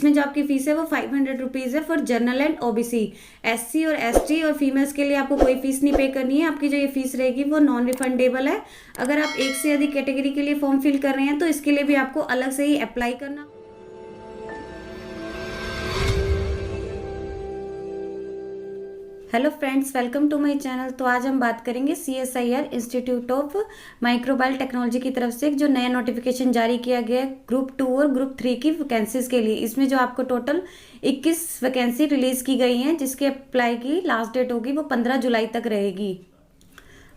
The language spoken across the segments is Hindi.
इसमें जो आपकी फीस है वो 500 रुपीज़ है for general and OBC. SC और एसटी और फीमेल्स के लिए आपको कोई फीस नहीं पे करनी है। आपकी जो ये फीस रहेगी वो नॉन रिफंडेबल है। अगर आप एक से अधिक कैटेगरी के लिए फॉर्म फिल कर रहे हैं तो इसके लिए भी आपको अलग से ही अप्लाई करना। Hello friends, welcome to my channel. तो आज हम बात करेंगे CSIR institute of microbial technology की तरफ से जो नया नोटिफिकेशन जारी किया गया है ग्रुप 2 और ग्रुप 3 की वैकेंसीज के लिए। इसमें जो आपको टोटल 21 वैकेंसी रिलीज की गई हैं, जिसके अप्लाई की लास्ट डेट होगी वो 15 जुलाई तक रहेगी।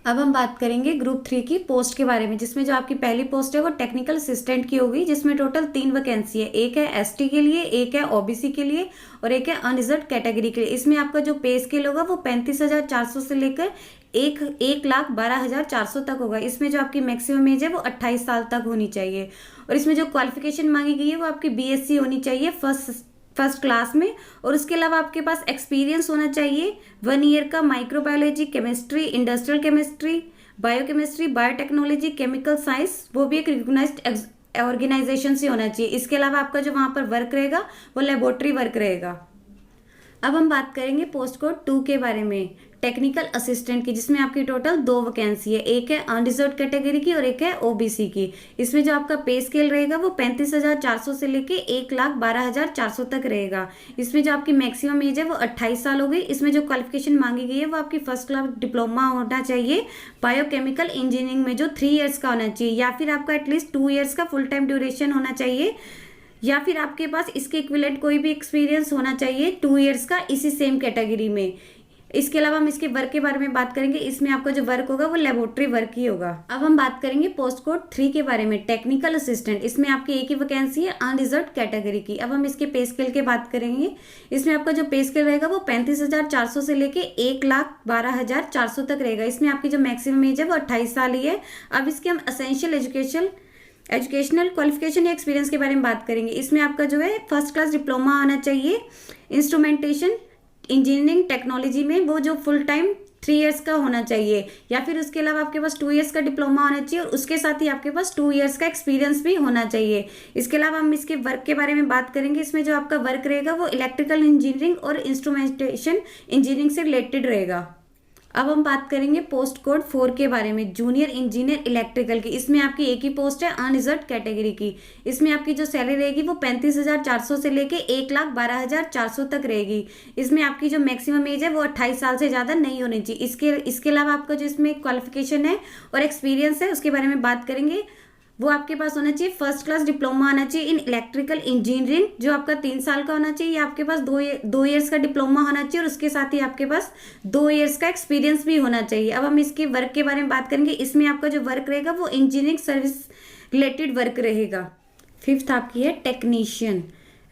अब हम बात करेंगे ग्रुप 3 की पोस्ट के बारे में, जिसमें जो आपकी पहली पोस्ट है वो टेक्निकल असिस्टेंट की होगी, जिसमें टोटल 3 वैकेंसी है। एक है एसटी के लिए, एक है ओबीसी के लिए और एक है अनरिजर्व कैटेगरी के लिए। इसमें आपका जो पे स्केल होगा वो 35,400 से लेकर 1,12,400 तक होगा। इसमें जो आपकी मैक्सिमम एज है वो 28 साल तक होनी चाहिए। और इसमें जो क्वालिफिकेशन मांगी गई है वो आपकी BSc होनी चाहिए फर्स्ट क्लास में। और उसके अलावा आपके पास एक्सपीरियंस होना चाहिए 1 ईयर का microbiology, chemistry, industrial chemistry, biochemistry, biotechnology, chemical science, वो भी एक रिकॉग्नाइज्ड ऑर्गेनाइजेशन से होना चाहिए। इसके अलावा आपका जो वहाँ पर वर्क रहेगा वो लेबोरेटरी वर्क रहेगा। अब हम बात करेंगे पोस्ट कोड 2 के बारे में, टेक्निकल असिस्टेंट की, जिसमें आपकी टोटल 2 वैकेंसी है। एक है अनरिजर्व कैटेगरी की और एक है ओबीसी की। इसमें जो आपका पे स्केल रहेगा वो 35,400 से लेके 1,12,400 तक रहेगा। इसमें जो आपकी मैक्सिमम एज है वो 28 साल हो गई। इसमें जो क्वालिफिकेशन मांगी गई है वो आपकी फर्स्ट क्लास डिप्लोमा होना चाहिए बायोकेमिकल इंजीनियरिंग में, जो 3 ईयर्स का होना चाहिए, या फिर आपका एटलीस्ट 2 ईयर्स का फुल टाइम ड्यूरेशन होना चाहिए, या फिर आपके पास इसके इक्विवेलेंट कोई भी एक्सपीरियंस होना चाहिए 2 ईयर्स का इसी सेम कैटेगरी में। इसके अलावा हम इसके वर्क के बारे में बात करेंगे। इसमें आपका जो वर्क होगा वो लेबोरेटरी वर्क ही होगा। अब हम बात करेंगे पोस्ट कोड 3 के बारे में, टेक्निकल असिस्टेंट। इसमें आपकी एक ही वैकेंसी है अनरिजर्व कैटेगरी की। अब हम इसके पे स्केल के बात करेंगे। इसमें आपका जो पे स्केल रहेगा वो 35,400 से लेके 1,12,400 तक रहेगा। इसमें आपकी जो मैक्सिमम एज है वो 28 साल ही है। अब इसके हम असेंशियल एजुकेशनल क्वालिफिकेशन या एक्सपीरियंस के बारे में बात करेंगे। इसमें आपका जो है फर्स्ट क्लास डिप्लोमा आना चाहिए इंस्ट्रूमेंटेशन इंजीनियरिंग टेक्नोलॉजी में, वो जो फुल टाइम 3 ईयर्स का होना चाहिए, या फिर उसके अलावा आपके पास 2 ईयर्स का डिप्लोमा होना चाहिए और उसके साथ ही आपके पास 2 ईयर्स का एक्सपीरियंस भी होना चाहिए। इसके अलावा हम इसके वर्क के बारे में बात करेंगे। इसमें जो आपका वर्क रहेगा वो इलेक्ट्रिकल इंजीनियरिंग और इंस्ट्रूमेंटेशन इंजीनियरिंग से रिलेटेड रहेगा। अब हम बात करेंगे पोस्ट कोड 4 के बारे में, जूनियर इंजीनियर इलेक्ट्रिकल की। इसमें आपकी एक ही पोस्ट है अनरिजर्व कैटेगरी की। इसमें आपकी जो सैलरी रहेगी वो 35,400 से लेके 1,12,400 तक रहेगी। इसमें आपकी जो मैक्सिमम एज है वो 28 साल से ज़्यादा नहीं होनी चाहिए। इसके अलावा आपका जो इसमें क्वालिफिकेशन है और एक्सपीरियंस है उसके बारे में बात करेंगे। वो आपके पास होना चाहिए फर्स्ट क्लास डिप्लोमा आना चाहिए इन इलेक्ट्रिकल इंजीनियरिंग, जो आपका 3 साल का होना चाहिए, या आपके पास 2 ईयर्स का डिप्लोमा होना चाहिए और उसके साथ ही आपके पास 2 ईयर्स का एक्सपीरियंस भी होना चाहिए। अब हम इसके वर्क के बारे में बात करेंगे। इसमें आपका जो वर्क रहेगा वो इंजीनियरिंग सर्विस रिलेटेड वर्क रहेगा। 5th आपकी है technician,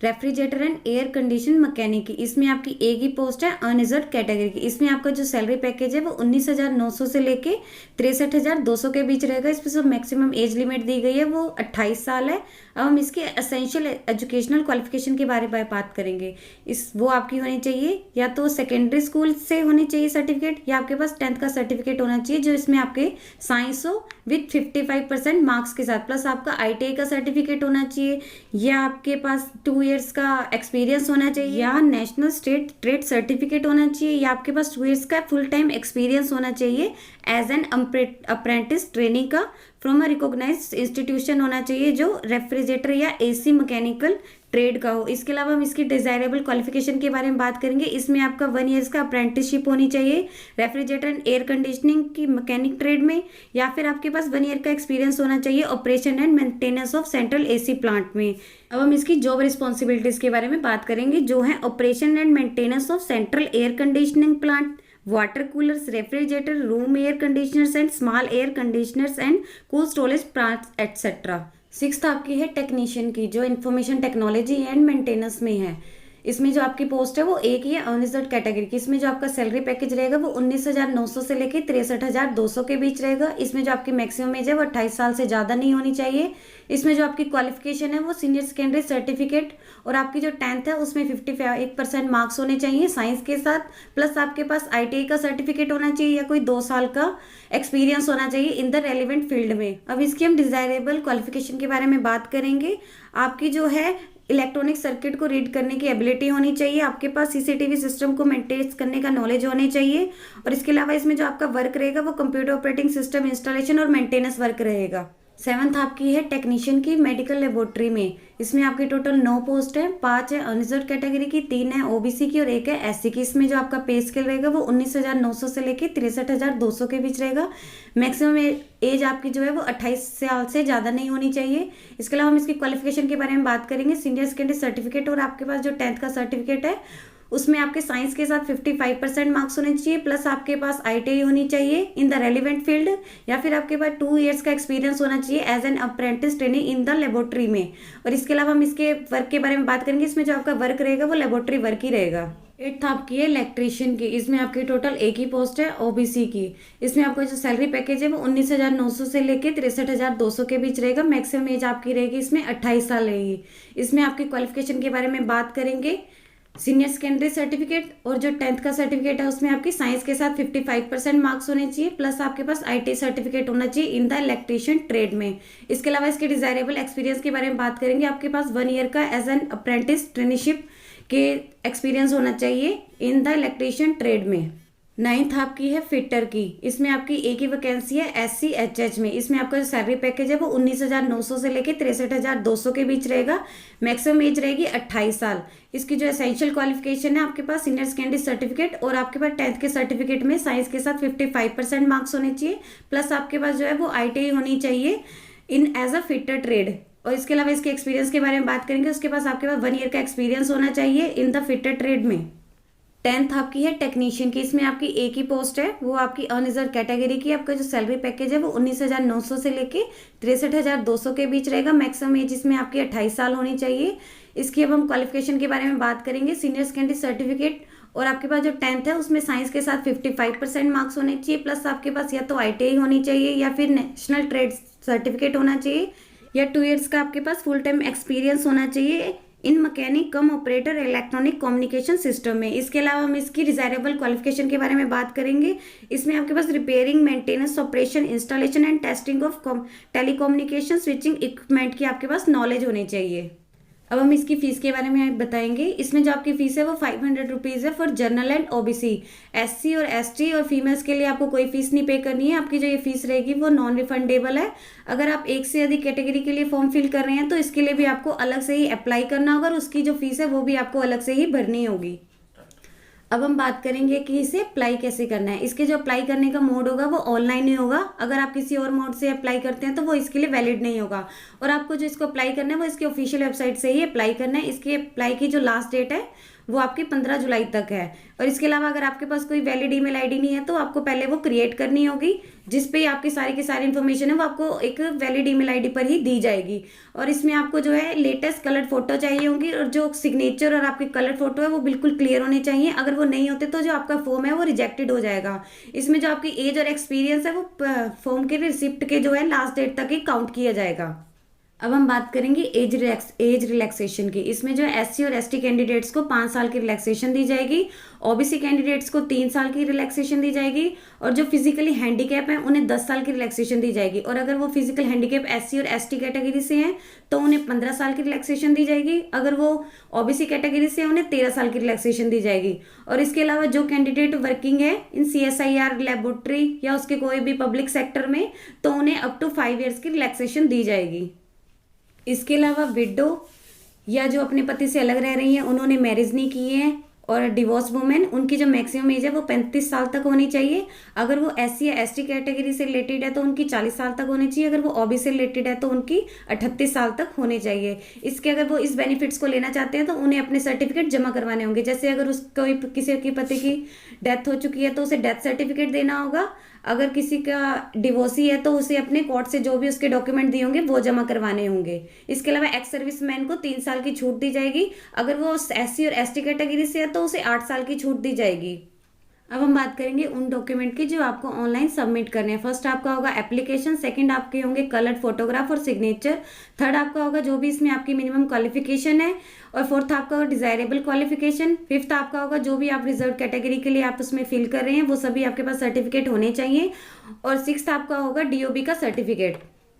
refrigerator and air condition mechanic की। इसमें आपकी एक ही पोस्ट है अनरिजर्व कैटेगरी की। इसमें आपका जो सैलरी पैकेज है वो 19,900 से लेके 63,200 के बीच रहेगा। इसमें जो मैक्सिमम एज लिमिट दी गई है वो 28 साल है। अब हम इसके असेंशियल एजुकेशनल क्वालिफिकेशन के बारे में बात करेंगे। वो आपकी होनी चाहिए या तो सेकेंडरी स्कूल से होनी चाहिए सर्टिफिकेट, या आपके पास 10th का सर्टिफिकेट होना चाहिए जो इसमें आपके साइंस हो विथ 55% मार्क्स के साथ, प्लस आपका ITI का सर्टिफिकेट होना चाहिए, या आपके पास 2 ईयर्स का एक्सपीरियंस होना चाहिए, या नेशनल स्टेट ट्रेड सर्टिफिकेट होना चाहिए, या आपके पास 2 ईयर्स का फुल टाइम एक्सपीरियंस होना चाहिए एज एन अप्रेंटिस ट्रेनिंग का फ्रॉम अ रिकॉग्नाइज्ड इंस्टीट्यूशन होना चाहिए जो रेफ्रिजरेटर या AC मैकेनिकल ट्रेड का हो। इसके अलावा हम इसकी डिजायरेबल क्वालिफिकेशन के बारे में बात करेंगे। इसमें आपका 1 ईयर्स का अप्रेंटिसशिप होनी चाहिए रेफ्रिजरेटर एंड एयर कंडीशनिंग की मैकेनिक ट्रेड में, या फिर आपके पास 1 ईयर का एक्सपीरियंस होना चाहिए operation and maintenance of central AC plant में। अब हम इसकी जॉब रिस्पॉन्सिबिलिटीज के बारे में बात करेंगे, जो है operation and maintenance of central air conditioning plant, water coolers, refrigerator, room air conditioners and small air conditioners and cold storage plants etcetera. 6th आपकी है टेक्नीशियन की, जो इंफॉर्मेशन टेक्नोलॉजी एंड मेंटेनेंस में है। इसमें जो आपकी पोस्ट है वो एक ही है अनरिजर्व कैटेगरी की। इसमें जो आपका सैलरी पैकेज रहेगा वो 19,900 से लेके 63,200 के बीच रहेगा। इसमें जो आपकी मैक्सिमम एज है वो 28 साल से ज़्यादा नहीं होनी चाहिए। इसमें जो आपकी क्वालिफिकेशन है वो सीनियर सेकेंडरी सर्टिफिकेट, और आपकी जो 10th है उसमें 55% मार्क्स होने चाहिए साइंस के साथ, प्लस आपके पास ITI का सर्टिफिकेट होना चाहिए या कोई 2 साल का एक्सपीरियंस होना चाहिए इन द रेलिवेंट फील्ड में। अब इसकी हम डिजायरेबल क्वालिफिकेशन के बारे में बात करेंगे। आपकी जो है इलेक्ट्रॉनिक सर्किट को रीड करने की एबिलिटी होनी चाहिए, आपके पास सीसीटीवी सिस्टम को मेंटेन करने का नॉलेज होने चाहिए, और इसके अलावा इसमें जो आपका वर्क रहेगा वो कंप्यूटर ऑपरेटिंग सिस्टम इंस्टॉलेशन और मेंटेनेंस वर्क रहेगा। सेवंथ आपकी है टेक्नीशियन की मेडिकल लेबोरेटरी में। इसमें आपकी टोटल 9 पोस्ट है, 5 है अनरिजर्व कैटेगरी की, 3 है ओबीसी की और 1 है एससी की। इसमें जो आपका पे स्केल रहेगा वो 19,900 से लेके 63,200 के बीच रहेगा। मैक्सिमम एज आपकी जो है वो 28 साल से ज़्यादा नहीं होनी चाहिए। इसके अलावा हम इसकी क्वालिफिकेशन के बारे में बात करेंगे। सीनियर सेकेंडरी सर्टिफिकेट और आपके पास जो 10th का सर्टिफिकेट है उसमें आपके साइंस के साथ 55% मार्क्स होने चाहिए, प्लस आपके पास आईटीआई होनी चाहिए इन द रेलिवेंट फील्ड, या फिर आपके पास 2 इयर्स का एक्सपीरियंस होना चाहिए as an apprentice training in the laboratory में। और इसके अलावा हम इसके वर्क के बारे में बात करेंगे। इसमें जो आपका वर्क रहेगा वो लेबोरेटरी वर्क ही रहेगा। 8th आपकी है इलेक्ट्रीशियन की। इसमें आपकी टोटल एक ही पोस्ट है ओबीसी की। इसमें आपका जो सैलरी पैकेज है वो 19,900 से लेके 63,200 के बीच रहेगा। मैक्सिमम एज आपकी रहेगी इसमें 28 साल रहेगी। इसमें आपकी क्वालिफिकेशन के बारे में बात करेंगे। सीनियर सेकेंडरी सर्टिफिकेट और जो 10th का सर्टिफिकेट है उसमें आपकी साइंस के साथ 55% मार्क्स होने चाहिए, प्लस आपके पास आईटी सर्टिफिकेट होना चाहिए इन द इलेक्ट्रीशियन ट्रेड में। इसके अलावा इसके डिजायरेबल एक्सपीरियंस के बारे में बात करेंगे। आपके पास 1 ईयर का एज एन अप्रेंटिस ट्रेनिशिप के एक्सपीरियंस होना चाहिए इन द इलेक्ट्रीशियन ट्रेड में। 9th आपकी है फिटर की। इसमें आपकी एक ही वैकेंसी है SC/HH में। इसमें आपका जो सैलरी पैकेज है वो 19,900 से लेके 63,200 के बीच रहेगा। मैक्सिमम एज रहेगी 28 साल। इसकी जो एसेंशियल क्वालिफिकेशन है आपके पास सीनियर सेकेंडरी सर्टिफिकेट और आपके पास 10th के सर्टिफिकेट में साइंस के साथ 55% मार्क्स होने चाहिए, प्लस आपके पास जो है वो ITI होनी चाहिए इन एज अ फिटर ट्रेड। और इसके अलावा इसके एक्सपीरियंस के बारे में बात करेंगे। उसके पास आपके पास 1 ईयर का एक्सपीरियंस होना चाहिए इन द फिटर ट्रेड में। 10th आपकी है टेक्नीशियन की। इसमें आपकी एक ही पोस्ट है, वो आपकी अनरिजर्व कैटेगरी की। आपका जो सैलरी पैकेज है वो 19,900 से लेके 63,200 के बीच रहेगा। मैक्सिमम एज इसमें आपकी 28 साल होनी चाहिए। इसकी अब हम क्वालिफिकेशन के बारे में बात करेंगे। सीनियर सेकेंडरी सर्टिफिकेट और आपके पास जो 10th है उसमें साइंस के साथ 55% मार्क्स होने चाहिए, प्लस आपके पास या तो ITI होनी चाहिए या फिर नेशनल ट्रेड सर्टिफिकेट होना चाहिए, या 2 इयर्स का आपके पास फुल टाइम एक्सपीरियंस होना चाहिए in mechanic cum operator electronic communication system में। इसके अलावा हम इसकी डिजायरेबल क्वालिफिकेशन के बारे में बात करेंगे। इसमें आपके पास repairing, maintenance, operation, installation and testing of telecommunication switching equipment की आपके पास नॉलेज होनी चाहिए। अब हम इसकी फीस के बारे में बताएंगे। इसमें जो आपकी फीस है वो 500 रुपीज़ है for general and OBC. SC और ST और फीमेल्स के लिए आपको कोई फीस नहीं पे करनी है। आपकी जो ये फीस रहेगी वो नॉन रिफंडेबल है। अगर आप एक से अधिक कैटेगरी के लिए फॉर्म फिल कर रहे हैं तो इसके लिए भी आपको अलग से ही अप्लाई करना होगा और उसकी जो फीस है वो भी आपको अलग से ही भरनी होगी। अब हम बात करेंगे कि इसे अप्लाई कैसे करना है। इसके जो अप्लाई करने का मोड होगा वो ऑनलाइन ही होगा। अगर आप किसी और मोड से अप्लाई करते हैं तो वो इसके लिए वैलिड नहीं होगा, और आपको जो इसको अप्लाई करना है वो इसकी ऑफिशियल वेबसाइट से ही अप्लाई करना है। इसके अप्लाई की जो लास्ट डेट है वो आपकी 15 जुलाई तक है। और इसके अलावा अगर आपके पास कोई वैलिड ईमेल आईडी नहीं है तो आपको पहले वो क्रिएट करनी होगी, जिस पे आपकी सारी की सारी इन्फॉर्मेशन है वो आपको एक वैलिड ईमेल आईडी पर ही दी जाएगी। और इसमें आपको जो है लेटेस्ट कलर्ड फोटो चाहिए होंगी, और जो सिग्नेचर और आपकी कलर्ड फोटो है वो बिल्कुल क्लियर होने चाहिए। अगर वो नहीं होते तो जो आपका फॉर्म है वो रिजेक्टेड हो जाएगा। इसमें जो आपकी एज और एक्सपीरियंस है वो फॉर्म के रिसिप्ट के जो है लास्ट डेट तक ही काउंट किया जाएगा। अब हम बात करेंगे एज रिलैक्सेशन की। इसमें जो SC और ST कैंडिडेट्स को 5 साल की रिलैक्सेशन दी जाएगी, OBC कैंडिडेट्स को 3 साल की रिलैक्सेशन दी जाएगी, और जो फिजिकली हैंडीकैप हैं उन्हें 10 साल की रिलैक्सेशन दी जाएगी। और अगर वो फिजिकल हैंडीकैप SC और ST कैटेगरी से हैं तो उन्हें 15 साल की रिलैक्सेशन दी जाएगी। अगर वो OBC कैटेगरी से उन्हें 13 साल की रिलैक्सेशन दी जाएगी। और इसके अलावा जो कैंडिडेट वर्किंग है इन CSIR लेबोरेटरी या उसके कोई भी पब्लिक सेक्टर में तो उन्हें अप टू 5 ईयर्स की रिलैक्सेशन दी जाएगी। इसके अलावा विडो या जो अपने पति से अलग रह रही हैं, उन्होंने मैरिज नहीं की है, और डिवोर्स वुमेन, उनकी जो मैक्सिमम एज है वो 35 साल तक होनी चाहिए। अगर वो SC या ST कैटेगरी से रिलेटेड है तो उनकी 40 साल तक होनी चाहिए। अगर वो OBC से रिलेटेड है तो उनकी 38 साल तक होनी चाहिए। इसके अगर वो इस बेनिफिट्स को लेना चाहते हैं तो उन्हें अपने सर्टिफिकेट जमा करवाने होंगे। जैसे अगर उसको किसी की पति की डेथ हो चुकी है तो उसे डेथ सर्टिफिकेट देना होगा। अगर किसी का डिवोर्सी है तो उसे अपने कोर्ट से जो भी उसके डॉक्यूमेंट दिए होंगे वो जमा करवाने होंगे। इसके अलावा एक्स सर्विसमैन को 3 साल की छूट दी जाएगी। अगर वो SC और ST कैटेगरी से है तो उसे 8 साल की छूट दी जाएगी। अब हम बात करेंगे उन डॉक्यूमेंट की जो आपको ऑनलाइन सबमिट करने हैं। फर्स्ट आपका होगा एप्लीकेशन, सेकंड आपके होंगे कलर्ड फोटोग्राफ और सिग्नेचर, थर्ड आपका होगा जो भी इसमें आपकी मिनिमम क्वालिफिकेशन है, और फोर्थ आपका होगा डिजायरेबल क्वालिफिकेशन, फिफ्थ आपका होगा जो भी आप रिजर्व कैटेगरी के लिए आप उसमें फिल कर रहे हैं वो सभी आपके पास सर्टिफिकेट होने चाहिए, और सिक्स्थ आपका होगा DOB का सर्टिफिकेट।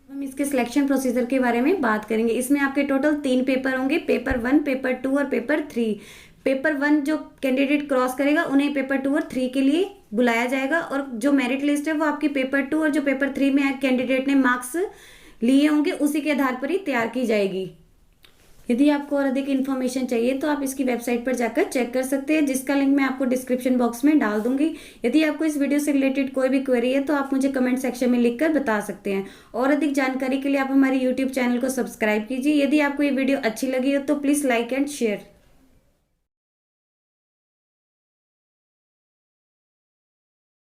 हम इसके सिलेक्शन प्रोसीजर के बारे में बात करेंगे। इसमें आपके टोटल 3 पेपर होंगे, पेपर 1, पेपर 2 और पेपर 3। पेपर 1 जो कैंडिडेट क्रॉस करेगा उन्हें पेपर 2 और 3 के लिए बुलाया जाएगा, और जो मेरिट लिस्ट है वो आपकी पेपर 2 और जो पेपर 3 में कैंडिडेट ने मार्क्स लिए होंगे उसी के आधार पर ही तैयार की जाएगी। यदि आपको और अधिक इन्फॉर्मेशन चाहिए तो आप इसकी वेबसाइट पर जाकर चेक कर सकते हैं, जिसका लिंक मैं आपको डिस्क्रिप्शन बॉक्स में डाल दूंगी। यदि आपको इस वीडियो से रिलेटेड कोई भी क्वेरी है तो आप मुझे कमेंट सेक्शन में लिखकर बता सकते हैं, और अधिक जानकारी के लिए आप हमारे यूट्यूब चैनल को सब्सक्राइब कीजिए। यदि आपको ये वीडियो अच्छी लगी हो तो प्लीज़ लाइक एंड शेयर।